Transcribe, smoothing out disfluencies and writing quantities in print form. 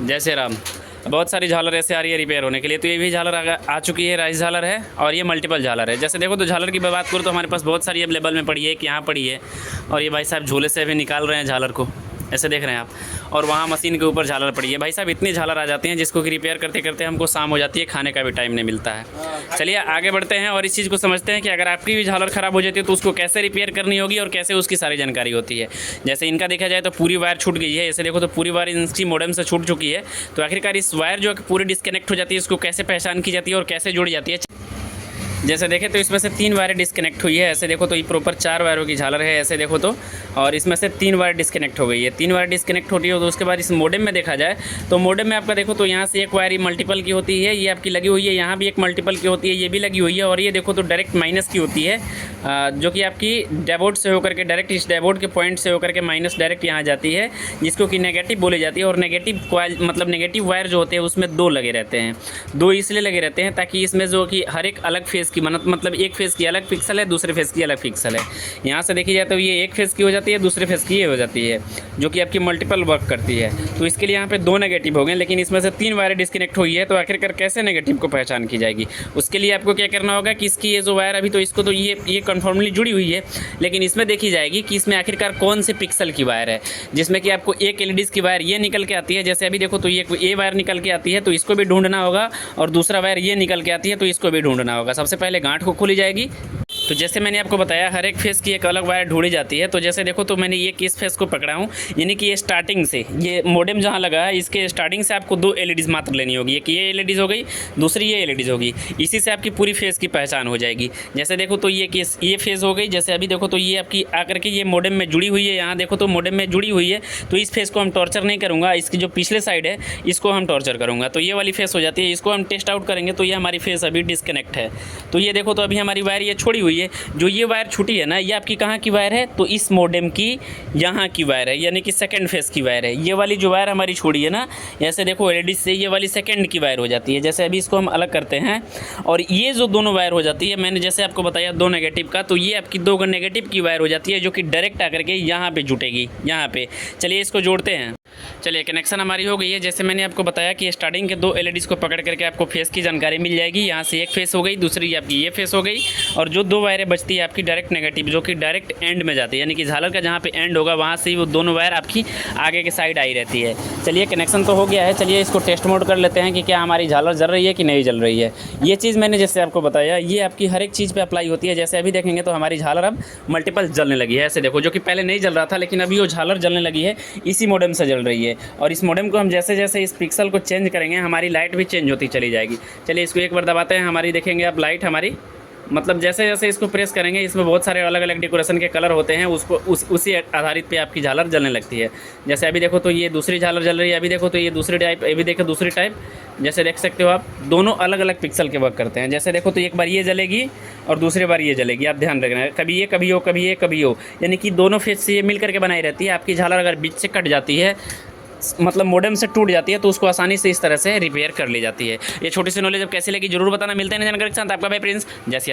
जय श्री राम। बहुत सारी झालर ऐसे आ रही है रिपेयर होने के लिए, तो ये भी झालर आ चुकी है, राइस झालर है और ये मल्टीपल झालर है। जैसे देखो तो झालर की बात करूँ तो हमारे पास बहुत सारी अवेलेबल में पड़ी है, एक यहाँ पड़ी है और ये भाई साहब झूले से अभी निकाल रहे हैं झालर को, ऐसे देख रहे हैं आप। और वहाँ मशीन के ऊपर झालर पड़ी है। भाई साहब इतनी झालर आ जाती हैं जिसको कि रिपेयर करते करते हमको शाम हो जाती है, खाने का भी टाइम नहीं मिलता है। चलिए आगे बढ़ते हैं और इस चीज़ को समझते हैं कि अगर आपकी भी झालर ख़राब हो जाती है तो उसको कैसे रिपेयर करनी होगी और कैसे उसकी सारी जानकारी होती है। जैसे इनका देखा जाए तो पूरी वायर छूट गई है, ऐसे देखो तो पूरी वायर इनकी मॉडेम से छूट चुकी है। तो आखिरकार इस वायर जो पूरी डिस्कनेक्ट हो जाती है, इसको कैसे पहचान की जाती है और कैसे जुड़ी जाती है। जैसे देखें तो इसमें से 3 वायरें डिस्कनेक्ट हुई है, ऐसे देखो तो ये प्रॉपर 4 वायरों की झालर है, ऐसे देखो तो। और इसमें से 3 वायर डिस्कनेक्ट हो गई है। 3 वायर डिस्कनेक्ट होती है तो उसके बाद इस मॉडेम में देखा जाए तो मॉडेम में आपका देखो तो यहाँ से एक वायर मल्टीपल की होती है, ये आपकी लगी हुई है, यहाँ भी एक मल्टीपल की होती है, ये भी लगी हुई है। और ये देखो तो डायरेक्ट माइनस की होती है, जो कि आपकी डैबोर्ड से होकर के डायरेक्ट इस डैबोर्ड के पॉइंट से होकर के माइनस डायरेक्ट यहाँ जाती है, जिसको कि नेगेटिव बोली जाती है। और नेगेटिव कॉइल मतलब नेगेटिव वायर जो होते हैं उसमें 2 लगे रहते हैं। 2 इसलिए लगे रहते हैं ताकि इसमें जो कि हर एक अलग फेज़ की मतलब एक फेज़ की अलग पिक्सल है, दूसरे फेज़ की अलग पिक्सल है। यहाँ से देखी जाए तो ये एक फेज़ की हो जाती है, दूसरे फेज़ की ये हो जाती है, जो कि आपकी मल्टीपल वर्क करती है। तो इसके लिए यहाँ पे 2 नेगेटिव हो गए, लेकिन इसमें से 3 वायर डिस्कनेक्ट हुई है। तो आखिरकार कैसे नेगेटिव को पहचान की जाएगी, उसके लिए आपको क्या करना होगा कि इसकी ये जो वायर अभी तो इसको तो ये कन्फर्मली जुड़ी हुई है, लेकिन इसमें देखी जाएगी कि इसमें आखिरकार कौन से पिक्सल की वायर है, जिसमें कि आपको एक एलईडी की वायर ये निकल के आती है। जैसे अभी देखो तो ये वायर निकल के आती है, तो इसको भी ढूंढना होगा। और दूसरा वायर ये निकल के आती है, तो इसको भी ढूंढना होगा। सबसे पहले गांठ को खोली जाएगी। तो जैसे मैंने आपको बताया हर एक फेज़ की एक अलग वायर ढूंढी जाती है। तो जैसे देखो तो मैंने ये किस फेज़ को पकड़ा हूँ, यानी कि ये स्टार्टिंग से ये मॉडेम जहाँ लगा है इसके स्टार्टिंग से आपको 2 एलईडीज़ मात्र लेनी होगी। एक ये एलईडीज़ हो गई, दूसरी ये एलईडीज़ होगी। इसी से आपकी पूरी फेज़ की पहचान हो जाएगी। जैसे देखो तो ये फेज़ हो गई। जैसे अभी देखो तो ये आपकी आकर के ये मॉडेम में जुड़ी हुई है, यहाँ देखो तो मॉडेम में जुड़ी हुई है। तो इस फेज़ को हम टॉर्चर नहीं करूँगा, इसकी जो पिछले साइड है इसको हम टॉर्चर करूँगा। तो ये वाली फेज़ हो जाती है, इसको हम टेस्ट आउट करेंगे। तो ये हमारी फेज़ अभी डिस्कनेक्ट है। तो ये देखो तो अभी हमारी वायर ये छोड़ी हुई है। जो ये वायर छूटी है ना, ये आपकी कहाँ की वायर है, तो इस मॉडेम की यहाँ की वायर है, यानी कि सेकंड फेज़ की वायर है। ये वाली जो वायर हमारी छोड़ी है ना, ऐसे देखो एलईडी से ये वाली सेकंड की वायर हो जाती है। जैसे अभी इसको हम अलग करते हैं और ये जो दोनों वायर हो जाती है, मैंने जैसे आपको बताया 2 नेगेटिव का, तो ये आपकी 2 नेगेटिव की वायर हो जाती है, जो कि डायरेक्ट आकर के यहाँ पे जुटेगी, यहाँ पे। चलिए इसको जोड़ते हैं। चलिए कनेक्शन हमारी हो गई है। जैसे मैंने आपको बताया कि स्टार्टिंग के 2 एलईडीज़ को पकड़ करके आपको फेस की जानकारी मिल जाएगी। यहाँ से एक फेस हो गई, दूसरी आपकी ये फेस हो गई। और जो 2 वायरें बचती है आपकी डायरेक्ट नेगेटिव, जो कि डायरेक्ट एंड में जाती है, यानी कि झालर का जहाँ पे एंड होगा वहाँ से ही वो दोनों वायर आपकी आगे के साइड आई रहती है। चलिए कनेक्शन तो हो गया है। चलिए इसको टेस्ट मोड कर लेते हैं कि क्या हमारी झालर जल रही है कि नहीं जल रही है। ये चीज़ मैंने जैसे आपको बताया ये आपकी हर एक चीज़ पर अप्लाई होती है। जैसे अभी देखेंगे तो हमारी झालर अब मल्टीपल जलने लगी है, ऐसे देखो, जो कि पहले नहीं जल रहा था, लेकिन अभी वो झालर जलने लगी है, इसी मॉडेम से जल रही है। और इस मॉडेम को हम जैसे जैसे इस पिक्सल को चेंज करेंगे हमारी लाइट भी चेंज होती चली जाएगी। चलिए इसको एक बार दबाते हैं। हमारी देखेंगे अब लाइट हमारी मतलब जैसे जैसे इसको प्रेस करेंगे इसमें बहुत सारे अलग अलग डेकोरेशन के कलर होते हैं, उसको उसी आधारित पे आपकी झालर जलने लगती है। जैसे अभी देखो तो ये दूसरी झालर जल रही है, अभी देखो तो ये दूसरी टाइप, अभी देखो दूसरी टाइप। जैसे देख सकते हो आप, दोनों अलग अलग पिक्सल के वर्क करते हैं। जैसे देखो तो एक बार ये जलेगी और दूसरी बार ये जलेगी, आप ध्यान रखना। कभी ये कभी हो, कभी ये कभी हो, यानी कि दोनों फेज से ये मिल करके बनाई रहती है। आपकी झालर अगर बीच से कट जाती है, मतलब मॉडेम से टूट जाती है, तो उसको आसानी से इस तरह से रिपेयर कर ली जाती है। ये छोटी सी नॉलेज अब कैसी लगी जरूर बताना। मिलते हैं जानकारी के साथ, आपका भाई प्रिंस। जय श्री राम।